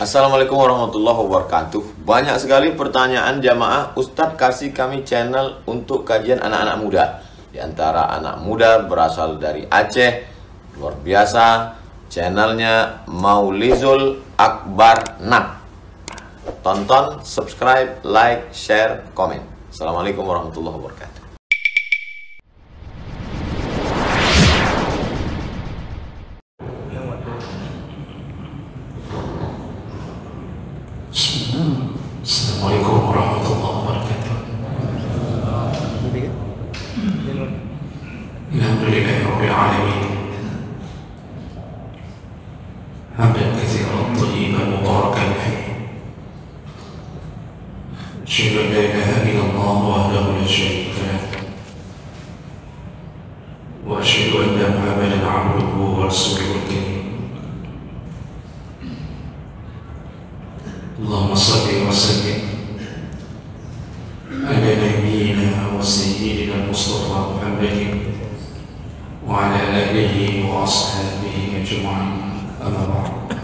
Assalamualaikum warahmatullahi wabarakatuh. Banyak sekali pertanyaan jamaah, Ustadz kasih kami channel untuk kajian anak-anak muda. Di antara anak muda berasal dari Aceh, luar biasa. Channelnya Maulizul Akbar Nak. Tonton, subscribe, like, share, komen. Assalamualaikum warahmatullahi wabarakatuh. Assalamualaikum warahmatullahi wabarakatuh. Alhamdulillahi rabbil alamin. Hamdan katsiran thayyiban mubarakan fihi. Asyhadu an la ilaha illallah wahdahu la syarika lah. Wa asyhadu anna Muhammadan 'abduhu wa rasuluhul karim. Allahumma salli wa sallim ala nabiyyina wa sayyidina Mustafa Muhammadin wa ala alihi wa ashabihi ajma'in. Amma ba'd.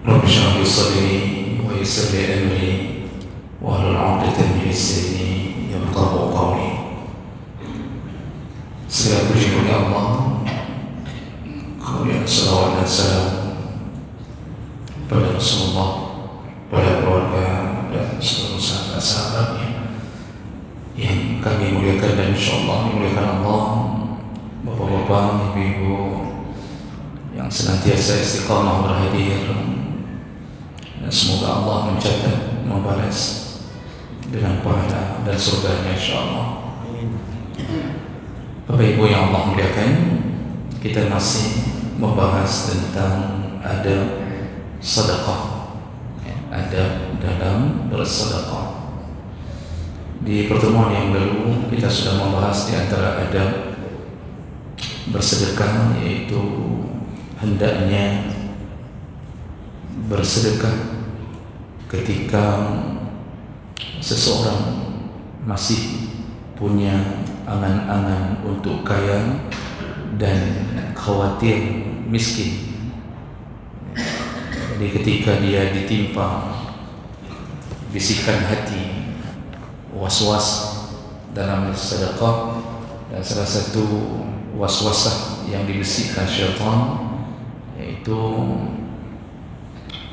Rabbi shrah li sadri wa yassir li amri wa hlul 'uqdatan min lisani yafqahu qawli. Segala puji bagi Allah, kemudian salawat dan salam pada Rasulullah, pada keluarga dan seluruh sahabat-sahabatnya yang kami muliakan dan insyaallah dimuliakan Allah. Bapak-bapak, ibu-ibu yang senantiasa istiqamah berhadir, dan semoga Allah mencatat, membalas dengan pahala dan surganya insyaallah. Bapak ibu yang Allah muliakan, kita masih membahas tentang adab sedekah, adab dalam bersedekah. Di pertemuan yang lalu kita sudah membahas di antara adab bersedekah, yaitu hendaknya bersedekah ketika seseorang masih punya angan-angan untuk kaya dan khawatir miskin. Jadi ketika dia ditimpa bisikan hati, was-was dalam sedekah, dan salah satu waswasah yang dibisikkan syaitan yaitu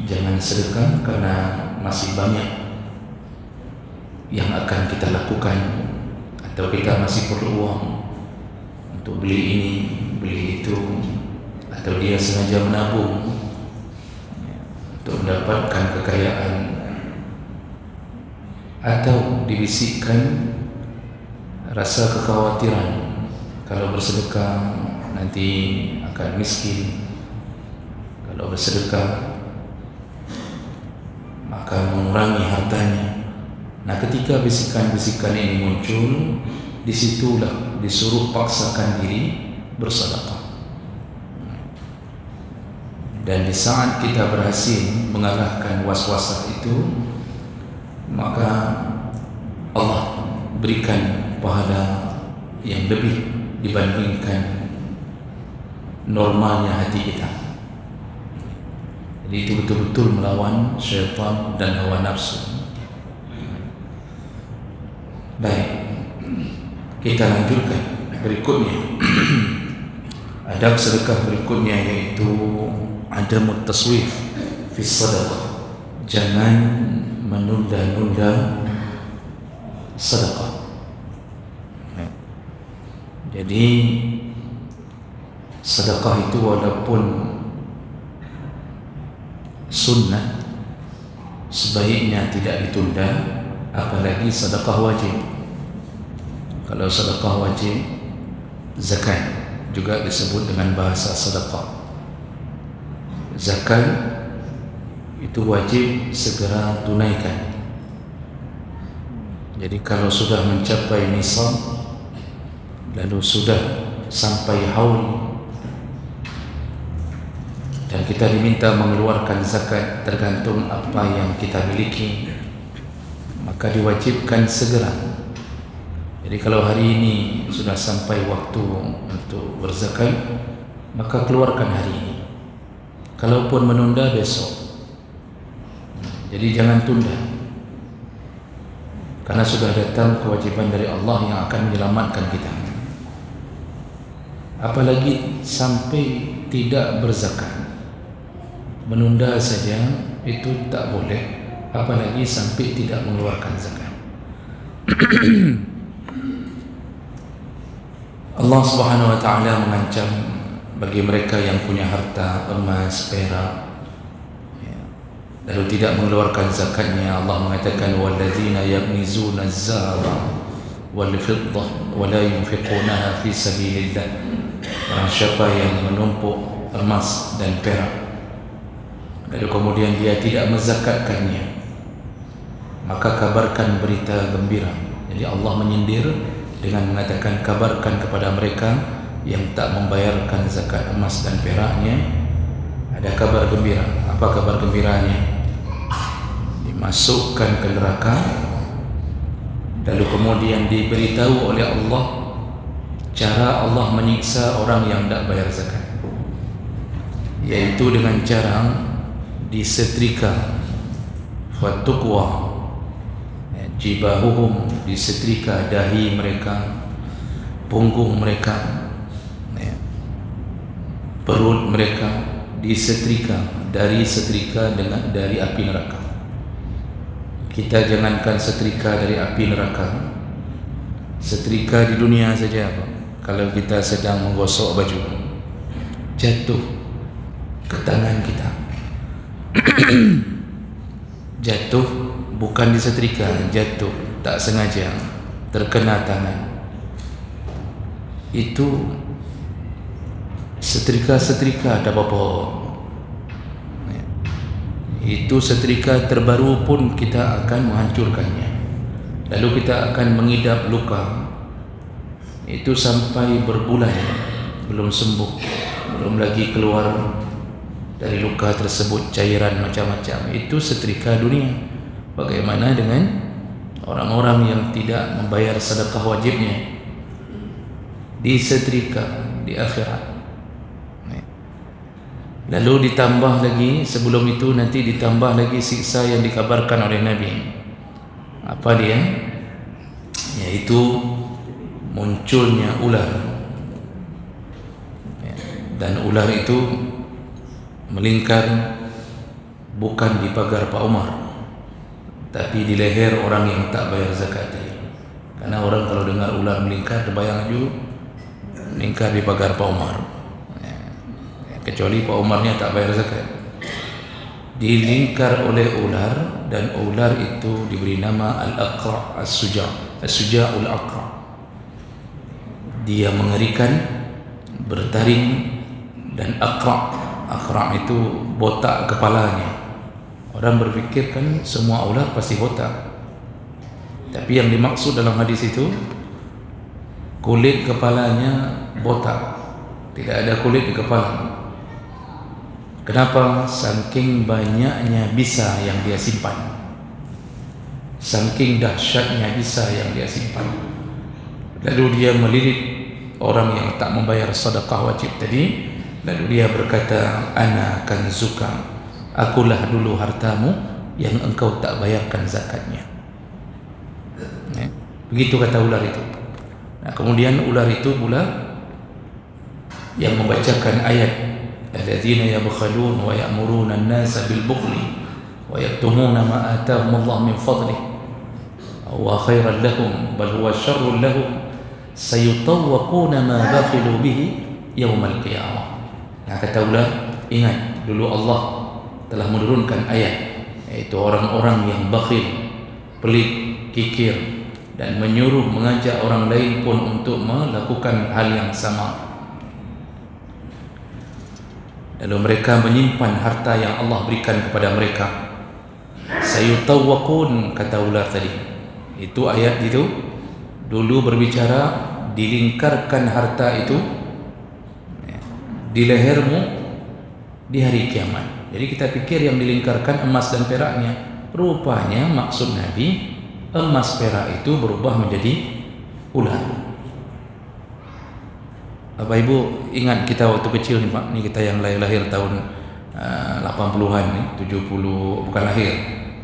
jangan sedekah karena masih banyak yang akan kita lakukan, atau kita masih perlu uang untuk beli ini, beli itu, atau dia sengaja menabung untuk mendapatkan kekayaan, atau dibisikkan rasa kekhawatiran kalau bersedekah nanti akan miskin, kalau bersedekah maka mengurangi hartanya. Nah, ketika bisikan-bisikan ini muncul, disitulah disuruh paksakan diri bersedekah. Dan di saat kita berhasil mengalahkan was-was itu, maka Allah berikan pahala yang lebih dibandingkan normalnya hati kita. Jadi itu betul-betul melawan syaitan dan hawa nafsu. Baik, kita lanjutkan berikutnya. Adab sedekah berikutnya yaitu adamut taswif fi sadaqah. Jangan menunda-nunda sedekah. Jadi sedekah itu walaupun sunnah, sebaiknya tidak ditunda, apalagi sedekah wajib. Kalau sedekah wajib, zakat juga disebut dengan bahasa sedekah. Zakat itu wajib segera tunaikan. Jadi kalau sudah mencapai nisab, lalu sudah sampai haul, dan kita diminta mengeluarkan zakat tergantung apa yang kita miliki, maka diwajibkan segera. Jadi kalau hari ini sudah sampai waktu untuk berzakat, maka keluarkan hari ini. kalaupun menunda besok. Jadi jangan tunda, karena sudah datang kewajiban dari Allah yang akan menyelamatkan kita. Apalagi sampai tidak berzakat, menunda saja itu tak boleh, apalagi sampai tidak mengeluarkan zakat. Allah Subhanahu wa taala mengancam bagi mereka yang punya harta emas, perak, lalu tidak mengeluarkan zakatnya. Allah mengatakan walladzina yaknizuna az-zahaba wal fiddah wa la yunfiqunaha fi sabilillah. Barang siapa yang menumpuk emas dan perak lalu kemudian dia tidak menzakatkannya, maka kabarkan berita gembira. Jadi Allah menyindir dengan mengatakan kabarkan kepada mereka yang tak membayarkan zakat emas dan peraknya, ada kabar gembira. Apa kabar gembiranya? Dimasukkan ke neraka, lalu kemudian diberitahu oleh Allah cara Allah menyiksa orang yang tak bayar zakat, yaitu dengan cara disetrika, fatuqwa jibahuhum, disetrika dahi mereka, punggung mereka, perut mereka disetrika dari setrika dari api neraka. Kita jangankan setrika dari api neraka, setrika di dunia saja apa? Kalau kita sedang menggosok baju, jatuh ke tangan kita, jatuh bukan disetrika, jatuh tak sengaja terkena tangan, itu setrika tak apa-apa. Itu setrika terbaru pun kita akan menghancurkannya, lalu kita akan mengidap luka itu sampai berbulan belum sembuh, belum lagi keluar dari luka tersebut cairan macam-macam. Itu setrika dunia. Bagaimana dengan orang-orang yang tidak membayar sedekah wajibnya? Disetrika di akhirat. Lalu ditambah lagi, sebelum itu nanti ditambah lagi siksa yang dikabarkan oleh Nabi. Apa dia? Yaitu munculnya ular. Dan ular itu melingkar bukan di pagar Pak Umar, tapi di leher orang yang tak bayar zakat tadi. Karena orang kalau dengar ular melingkar, terbayang aja melingkar di pagar Pak Umar, kecuali Pak Umarnya tak bayar zakat. Dilingkar oleh ular, dan ular itu diberi nama Al-Aqra' As-Suja', As-Suja'ul Aqra'. Dia mengerikan, bertaring, dan Aqra' itu botak kepalanya. Orang berpikir kan semua ular pasti botak, tapi yang dimaksud dalam hadis itu kulit kepalanya botak, tidak ada kulit di kepala. Kenapa? Saking banyaknya bisa yang dia simpan, saking dahsyatnya bisa yang dia simpan. Lalu dia melilit orang yang tak membayar sedekah wajib tadi, lalu dia berkata, ana kanzuka, akulah dulu hartamu yang engkau tak bayarkan zakatnya. Begitu kata ular itu. Nah, kemudian ular itu pula yang membacakan ayat alladzina yabkhalun wa ya'muruna an-nasa bil bukhli wa yaktumuna ma ataahum Allah min fadlih wa khairan lahum bal huwa syarrun lahum sayutawwaquna ma bakhilu bihi yaumal qiyamah. Nah, kata ular, ingat dulu Allah telah menurunkan ayat, yaitu orang-orang yang bakhil, pelit, kikir, dan menyuruh mengajak orang lain pun untuk melakukan hal yang sama. Lalu mereka menyimpan harta yang Allah berikan kepada mereka. Sayutawwaqun, kata ular tadi. Itu ayat itu dulu berbicara dilingkarkan harta itu di lehermu di hari kiamat. Jadi kita pikir yang dilingkarkan emas dan peraknya. Rupanya maksud Nabi, emas perak itu berubah menjadi ular. Bapak Ibu ingat kita waktu kecil nih Pak, ini kita yang lahir tahun 80-an nih, 70 bukan lahir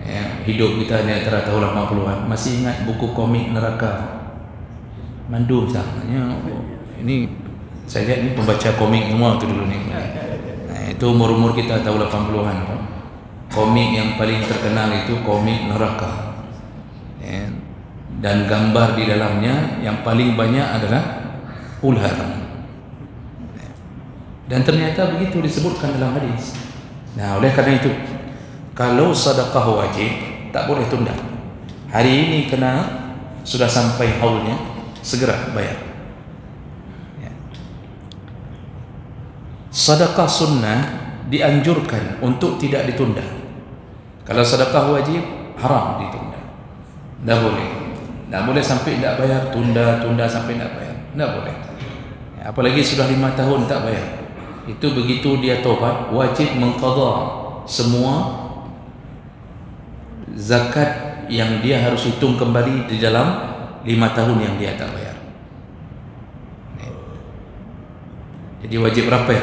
ya, hidup kita di antara tahun 80-an. Masih ingat buku komik Neraka? Mandu misalnya. Ini saya lihat ini pembaca komik semua tu dulu nih. Nah, itu umur kita tahun 80-an. Komik yang paling terkenal itu komik Neraka ya. Dan gambar di dalamnya yang paling banyak adalah ular. Dan ternyata begitu disebutkan dalam hadis. Nah, oleh karena itu, kalau sedekah wajib tak boleh tunda. Hari ini kena sudah sampai haulnya, segera bayar. Ya. Sedekah sunnah dianjurkan untuk tidak ditunda. Kalau sedekah wajib haram ditunda. Tak boleh. Tak boleh sampai tak bayar, tunda sampai tak bayar. Tak boleh. Ya, apalagi sudah 5 tahun tak bayar. Itu begitu dia taubat, wajib mengqadha semua zakat yang dia harus hitung kembali di dalam 5 tahun yang dia tak bayar. Jadi wajib rapih.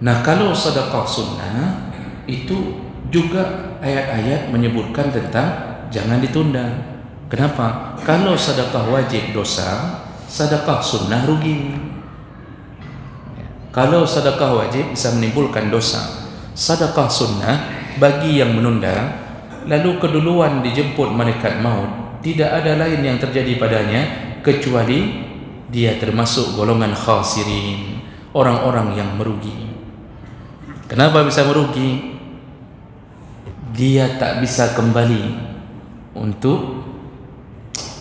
Nah, kalau sedekah sunnah itu juga ayat-ayat menyebutkan tentang jangan ditunda. Kenapa? Kalau sedekah wajib dosa, sedekah sunnah rugi. Kalau sedekah wajib bisa menimbulkan dosa, sedekah sunnah bagi yang menunda, lalu keduluan dijemput malaikat maut, tidak ada lain yang terjadi padanya kecuali dia termasuk golongan khasirin, orang-orang yang merugi. Kenapa bisa merugi? Dia tak bisa kembali untuk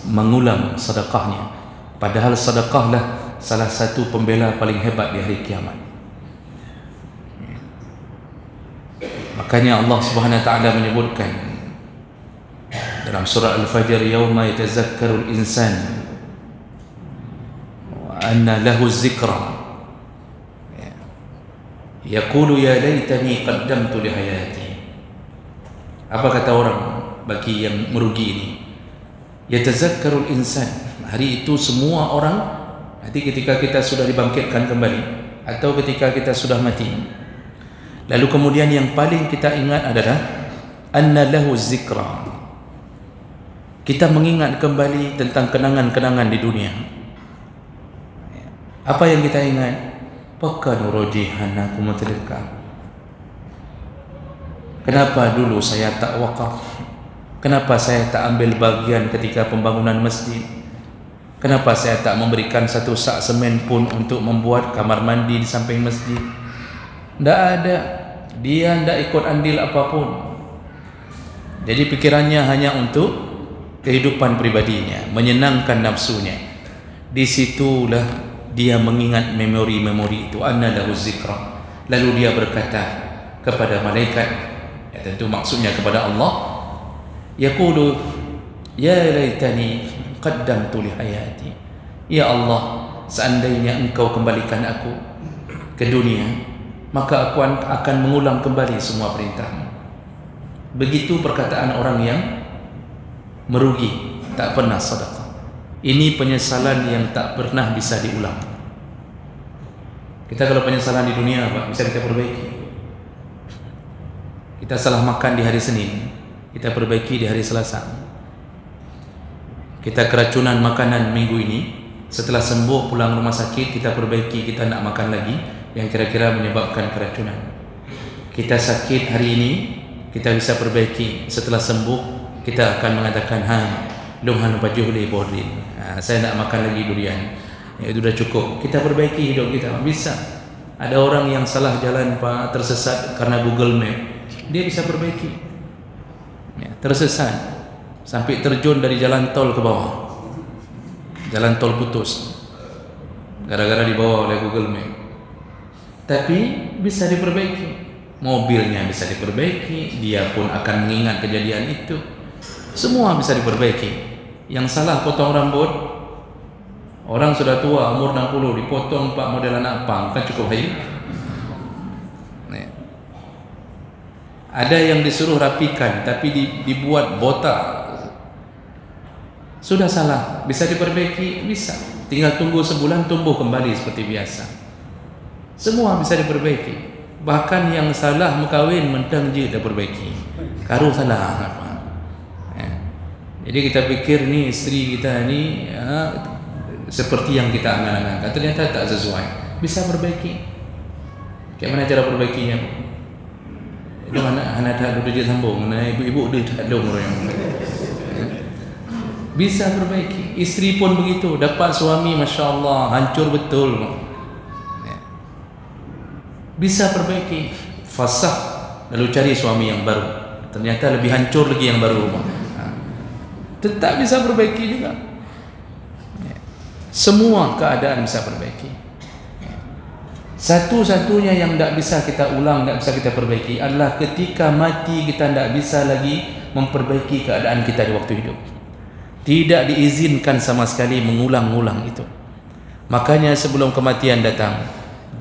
mengulang sedekahnya, padahal sedekahlah salah satu pembela paling hebat di hari kiamat. Makanya Allah Subhanahu wa taala menyebutkan dalam surah Al-Fajr, yauma yatazakkaru al-insan wa anna lahu az-zikra yaqulu ya laitani qaddamtu li hayati. Apa kata orang bagi yang merugi ini? Yatazakkaru al-insan, hari itu semua orang, nanti ketika kita sudah dibangkitkan kembali atau ketika kita sudah mati, lalu kemudian yang paling kita ingat adalah anna lahu zikra. Kita mengingat kembali tentang kenangan-kenangan di dunia. Apa yang kita ingat? Pakanu rojihana kumatrika. Kenapa dulu saya tak wakaf? Kenapa saya tak ambil bagian ketika pembangunan masjid? Kenapa saya tak memberikan satu sak semen pun untuk membuat kamar mandi di samping masjid? Tak ada. Dia tidak ikut andil apapun. Jadi pikirannya hanya untuk kehidupan pribadinya, menyenangkan nafsunya. Disitulah dia mengingat memori-memori itu. Anna lahu zikra. Lalu dia berkata kepada malaikat, ya tentu maksudnya kepada Allah, yaqulu ya laitani qaddamtu li hayati. Ya Allah, seandainya engkau kembalikan aku ke dunia, maka aku akan mengulang kembali semua perintahmu. Begitu perkataan orang yang merugi, tak pernah sedekah. Ini penyesalan yang tak pernah bisa diulang. Kita kalau penyesalan di dunia apa? Bisa kita perbaiki. Kita salah makan di hari Senin, kita perbaiki di hari Selasa. Kita keracunan makanan minggu ini, setelah sembuh pulang rumah sakit kita perbaiki, kita nak makan lagi yang kira-kira menyebabkan keracunan. Kita sakit hari ini, kita bisa perbaiki, setelah sembuh kita akan mengatakan lumhan bajuhli bordin, saya nak makan lagi durian, ya, itu dah cukup. Kita perbaiki hidup kita. Bisa. Ada orang yang salah jalan Pak, tersesat karena Google Map, dia bisa perbaiki ya, tersesat sampai terjun dari jalan tol ke bawah, jalan tol putus gara-gara dibawa oleh Google Map. Tapi bisa diperbaiki, mobilnya bisa diperbaiki, dia pun akan mengingat kejadian itu. Semua bisa diperbaiki. Yang salah potong rambut, orang sudah tua umur 60 dipotong Pak model anak pang, kan cukup hai. Ada yang disuruh rapikan tapi dibuat botak, sudah salah, bisa diperbaiki, bisa. Tinggal tunggu sebulan tumbuh kembali seperti biasa. Semua bisa diperbaiki. Bahkan yang salah berkahwin mentang je dah perbaiki. Karo salah. Jadi kita fikir ni isteri kita ni seperti yang kita angan-angankan, ternyata tak sesuai. Bisa perbaiki. Kayak mana cara perbaikinya? Itu anak tak duduk je sambung, ibu-ibu dia tak ada orang. Bisa perbaiki. Isteri pun begitu, dapat suami Masya Allah hancur betul, bisa perbaiki, fasah, lalu cari suami yang baru, ternyata lebih hancur lagi yang baru, tetap bisa perbaiki juga. Semua keadaan bisa perbaiki. Satu-satunya yang tidak bisa kita ulang, tidak bisa kita perbaiki adalah ketika mati kita tidak bisa lagi memperbaiki keadaan kita di waktu hidup. Tidak diizinkan sama sekali mengulang-ulang itu. Makanya sebelum kematian datang,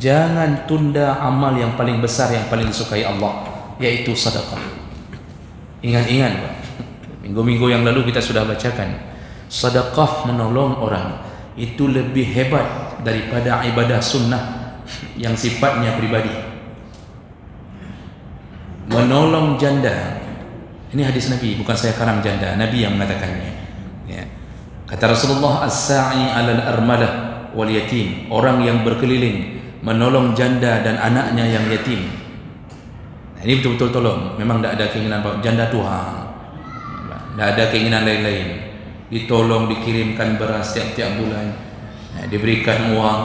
jangan tunda amal yang paling besar, yang paling disukai Allah, yaitu sedekah. Ingat-ingat, minggu-minggu yang lalu kita sudah bacakan, sedekah menolong orang itu lebih hebat daripada ibadah sunnah yang sifatnya pribadi. Menolong janda, ini hadis Nabi, bukan saya karang janda, Nabi yang mengatakannya. Kata Rasulullah, as-sa'i 'alal armalah wal yatim, orang yang berkeliling menolong janda dan anaknya yang yatim. Ini betul-betul tolong. Memang tidak ada keinginan janda tua, tidak ada keinginan lain-lain. Ditolong, dikirimkan beras setiap bulan, diberikan uang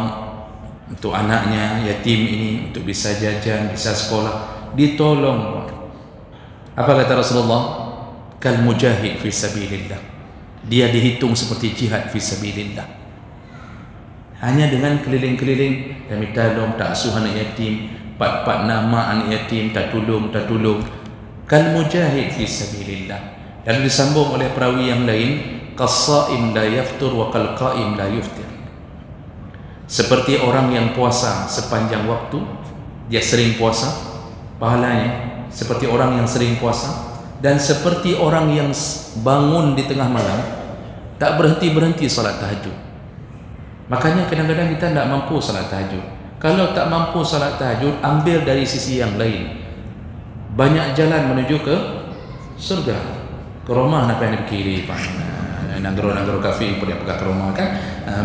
untuk anaknya yatim ini untuk bisa jajan, bisa sekolah, ditolong. Apa kata Rasulullah? Kal mujahid fi sabilillah. Dia dihitung seperti jihad fi sabilillah. Hanya dengan keliling-keliling, kami tolong tak asuh anak yatim, pat nama anak yatim, tak tolong. Kal mujahid fi sabilillah. Dan disambung oleh perawi yang lain, qas-shaim la yaftur wa kal qaim la yuftir. Seperti orang yang puasa sepanjang waktu, dia sering puasa, pahalanya seperti orang yang sering puasa, dan seperti orang yang bangun di tengah malam tak berhenti-berhenti salat tahajud. Makanya kadang-kadang kita tidak mampu salat tahajud. Kalau tak mampu salat tahajud, ambil dari sisi yang lain. Banyak jalan menuju ke surga. Ke rumah apa yang dikiri Pak? Nagro kafe pun dia pergi ke rumah kan.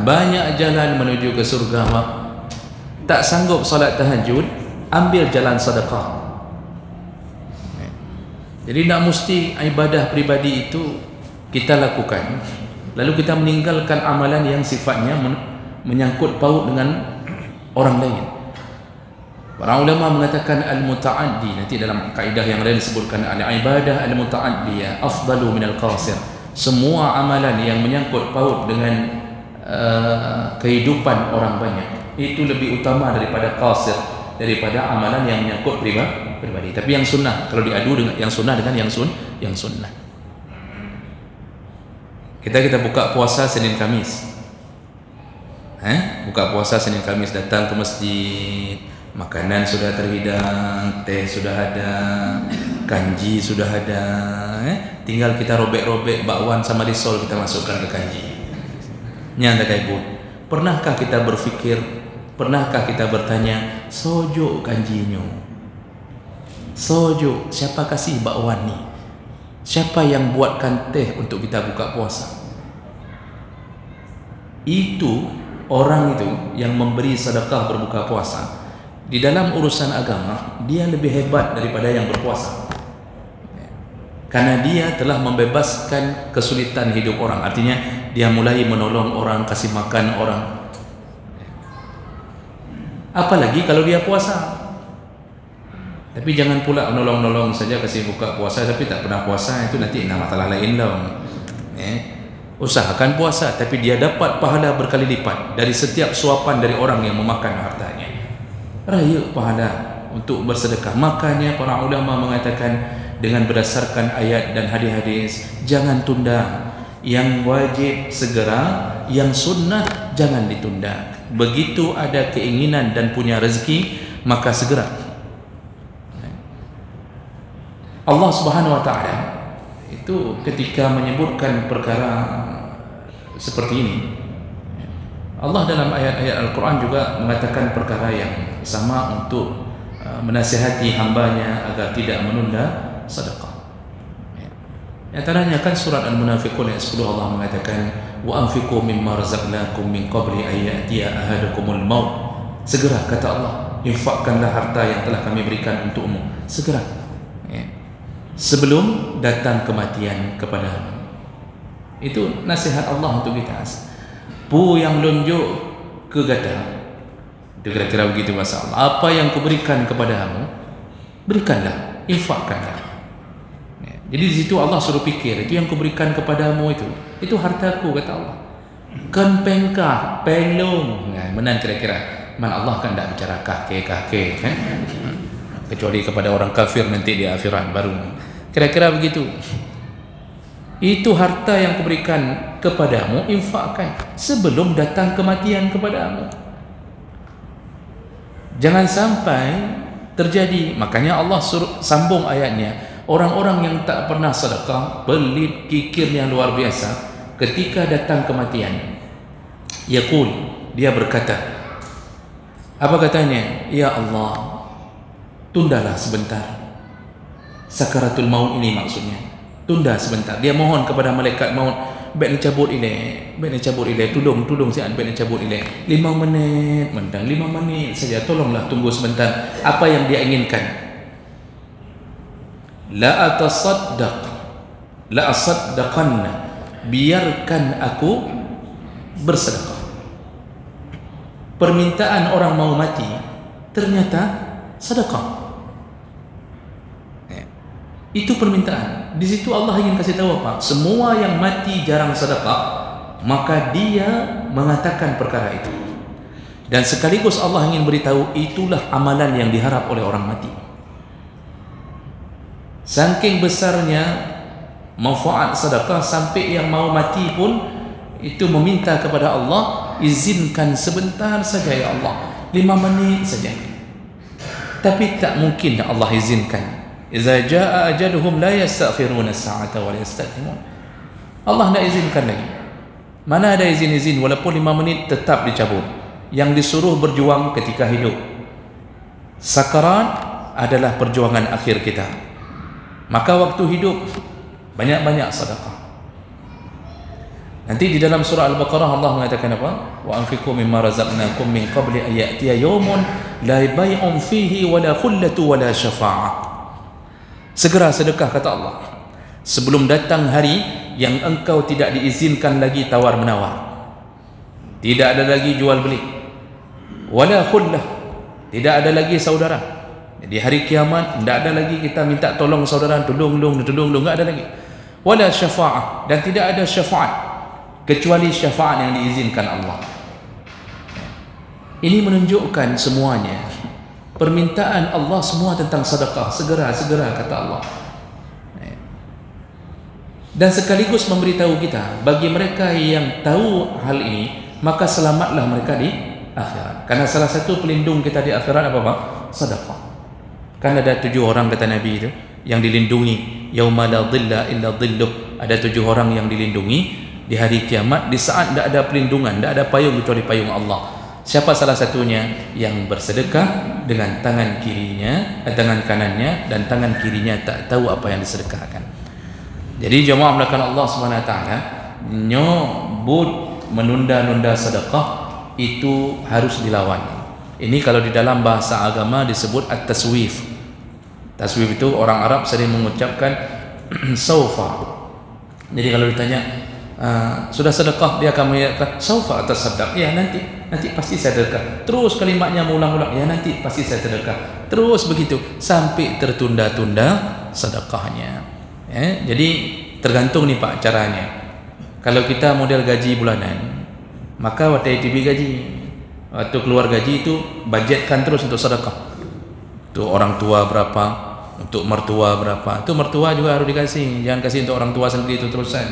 Banyak jalan menuju ke surga. Tak sanggup salat tahajud, ambil jalan sedekah. Jadi tak mesti ibadah pribadi itu kita lakukan, lalu kita meninggalkan amalan yang sifatnya menyangkut paut dengan orang lain. Para ulama mengatakan al-muta'addi, nanti dalam kaedah yang lain disebutkan al-ibadah al-muta'addiyah afdalu minal qasir. Semua amalan yang menyangkut paut dengan kehidupan orang banyak itu lebih utama daripada qasir, daripada amalan yang menyangkut pribadi. Tapi yang sunnah, kalau diadu dengan yang sunnah dengan yang sunnah. Kita buka puasa Senin Kamis. Buka puasa Senin Kamis, datang ke masjid, makanan sudah terhidang, teh sudah ada, kanji sudah ada, tinggal kita robek-robek bakwan sama risol kita masukkan ke kanji. Nyanda kayak ibu. Pernahkah kita berfikir, pernahkah kita bertanya, sojo kanjinya? Sojo, siapa kasih bakwan ni? Siapa yang buatkan teh untuk kita buka puasa? Itu orang itu yang memberi sedekah berbuka puasa. Di dalam urusan agama, dia lebih hebat daripada yang berpuasa. Karena dia telah membebaskan kesulitan hidup orang. Artinya dia mulai menolong orang, kasih makan orang. Apalagi kalau dia puasa. Tapi jangan pula menolong-nolong saja kasih buka puasa tapi tak pernah puasa, itu nanti masalah lain lah. Usahakan puasa tapi dia dapat pahala berkali lipat dari setiap suapan dari orang yang memakan hartanya. Raya pahala untuk bersedekah. Makanya para ulama mengatakan dengan berdasarkan ayat dan hadis-hadis, jangan tunda. Yang wajib segera, yang sunnah jangan ditunda. Begitu ada keinginan dan punya rezeki, maka segera. Allah Subhanahu wa taala itu ketika menyebutkan perkara seperti ini, Allah dalam ayat-ayat Al-Quran juga mengatakan perkara yang sama untuk menasihati hambanya agar tidak menunda sedekah. Antaranya kan surat Al-Munafiqun ayat 10 Allah mengatakan wa anfiqu mimma razaqnakum min qabli an ya'tiya ahadakumul maut. Segera kata Allah, infakkanlah harta yang telah kami berikan untukmu segera, sebelum datang kematian kepadamu. Itu nasihat Allah untuk kita. Pu yang lonjok ke gata, itu kira-kira begitu bahasa Allah. Apa yang kuberikan kepadamu, berikanlah, infakkanlah. Jadi di situ Allah suruh fikir, itu yang kuberikan kepadamu itu hartaku, kata Allah. Kan pengkah, penglong. Nah, menan kira-kira. Man Allah kan tidak bicara kakek kan? Kecuali kepada orang kafir nanti di akhirat baru. Kira-kira begitu. Itu harta yang kuberikan kepadamu, infakkan sebelum datang kematian kepadamu. Jangan sampai terjadi. Makanya Allah suruh sambung ayatnya. Orang-orang yang tak pernah sedekah, pelit, kikir yang luar biasa, ketika datang kematian, yaqul, dia berkata, apa katanya? Ya Allah, tundalah sebentar sakaratul maut ini, maksudnya tunda sebentar. Dia mohon kepada malaikat maut, baik cabut ile, tudung sian baik cabut ile 5 menit, mentang 5 menit saja, tolonglah tunggu sebentar. Apa yang dia inginkan? La asaddaqanna, biarkan aku bersedekah. Permintaan orang mau mati ternyata sedekah. Itu permintaan. Di situ Allah ingin kasih tahu apa? Semua yang mati jarang sedekah, maka dia mengatakan perkara itu. Dan sekaligus Allah ingin beritahu itulah amalan yang diharap oleh orang mati. Saking besarnya manfaat sedekah sampai yang mau mati pun itu meminta kepada Allah, izinkan sebentar saja ya Allah, 5 menit saja. Tapi tak mungkin Allah izinkan. Iza jaa ajaluhum la yastaghfiruna as-sa'ata wa la yastaqdimun. Allah tidak izinkan lagi. Mana ada izin-izin walaupun 5 menit tetap dicabut. Yang disuruh berjuang ketika hidup. Sakarat adalah perjuangan akhir kita. Maka waktu hidup banyak-banyak sedekah. Nanti di dalam surah Al-Baqarah Allah mengatakan apa? Wa anfiqu mimma razaqnakum min qabli an ya'tiya yawmun la bay'un fihi wala khullatu wala syafa'ah. Segera sedekah, kata Allah, sebelum datang hari yang engkau tidak diizinkan lagi tawar menawar, tidak ada lagi jual beli, wala khullah, tidak ada lagi saudara. Di hari kiamat tidak ada lagi kita minta tolong saudara, tolong, tidak ada lagi. Wala syafa'ah, dan tidak ada syafaat kecuali syafaat yang diizinkan Allah. Ini menunjukkan semuanya permintaan Allah semua tentang sedekah, segera kata Allah. Dan sekaligus memberitahu kita, bagi mereka yang tahu hal ini, maka selamatlah mereka di akhirat. Karena salah satu pelindung kita di akhirat apa Pak? Sedekah. Kan ada 7 orang kata Nabi itu yang dilindungi, yauma la dhilla illa dhilluh. Ada 7 orang yang dilindungi di hari kiamat, di saat tidak ada pelindungan, tidak ada payung kecuali payung Allah. Siapa salah satunya? Yang bersedekah dengan tangan kirinya, tangan kanannya, dan tangan kirinya tak tahu apa yang disedekahkan. Jadi jemaah melakukan Allah SWT, nyobut menunda-nunda sedekah itu harus dilawan. Ini kalau di dalam bahasa agama disebut at-taswif. Taswif itu orang Arab sering mengucapkan saufa. Jadi kalau ditanya sudah sedekah, dia akan mengatakan saufa atasaddaq, ya nanti pasti saya sedekah. Terus kalimatnya mengulang-ulang, ya nanti pasti saya sedekah. Terus begitu sampai tertunda-tunda sedekahnya. Jadi tergantung nih Pak caranya. Kalau kita model gaji bulanan, maka waktu ITB gaji, waktu keluar gaji itu budgetkan terus untuk sedekah. Untuk orang tua berapa, untuk mertua berapa. Itu mertua juga harus dikasih, jangan kasih untuk orang tua sendiri itu terusan.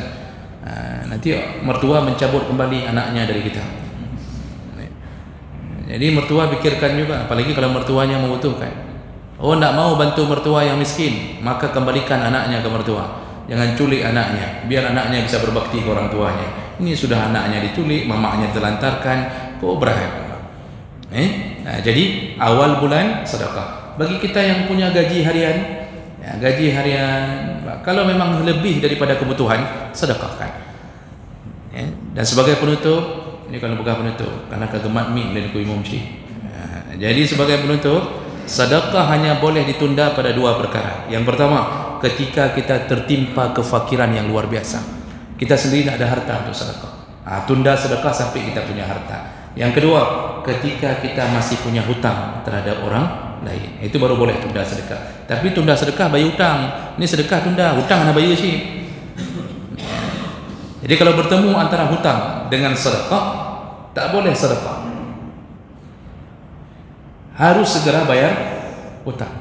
Nanti mertua mencabut kembali anaknya dari kita. Jadi mertua pikirkan juga, apalagi kalau mertuanya membutuhkan. Oh, tidak mau bantu mertua yang miskin, maka kembalikan anaknya ke mertua. Jangan culik anaknya, biar anaknya bisa berbakti ke orang tuanya. Ini sudah anaknya diculik, mamanya telantarkan, kok berat. Jadi awal bulan sedekah, bagi kita yang punya gaji harian, ya, gaji harian, kalau memang lebih daripada kebutuhan, sedekahkan. Ya. Dan sebagai penutup, ini kalau bukan penutup, karena kegemat mik dan kuimum sih. Jadi sebagai penutup, sedekah hanya boleh ditunda pada dua perkara. Yang pertama, ketika kita tertimpa kefakiran yang luar biasa, kita sendiri tidak ada harta untuk sedekah. Tunda sedekah sampai kita punya harta. Yang kedua, ketika kita masih punya hutang terhadap orang lain, itu baru boleh tunda sedekah. Tapi tunda sedekah bayar hutang, ini sedekah tunda, hutang nak bayar sih. Jadi kalau bertemu antara hutang dengan sedekah, tak boleh sedekah, harus segera bayar hutang.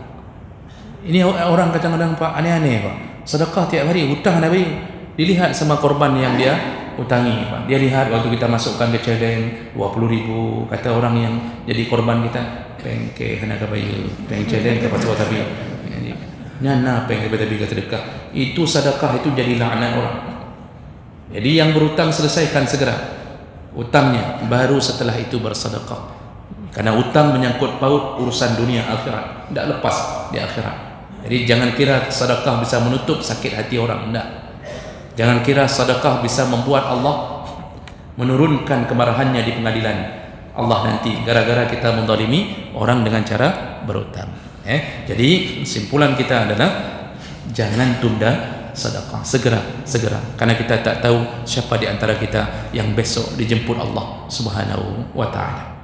Ini orang kadang-kadang Pak aneh-aneh Pak, sedekah tiap hari, hutang nak bayar. Dilihat sama korban yang dia utangi Pak. Dia lihat waktu kita masukkan ke celeng 20.000, kata orang yang jadi korban kita, pengke hendak bayar, peng celeng ke pasal tapi nyana peng tapi ke sedekah. Itu sedekah itu jadi laknat orang. Jadi yang berutang selesaikan segera utangnya, baru setelah itu bersedekah. Karena utang menyangkut paut urusan dunia akhirat, tidak lepas di akhirat. Jadi jangan kira sedekah bisa menutup sakit hati orang, tidak. Jangan kira sedekah bisa membuat Allah menurunkan kemarahannya di pengadilan Allah nanti gara-gara kita menzalimi orang dengan cara berutang. Jadi kesimpulan kita adalah jangan tunda sedekah, segera, karena kita tak tahu siapa di antara kita yang besok dijemput Allah Subhanahu wa taala.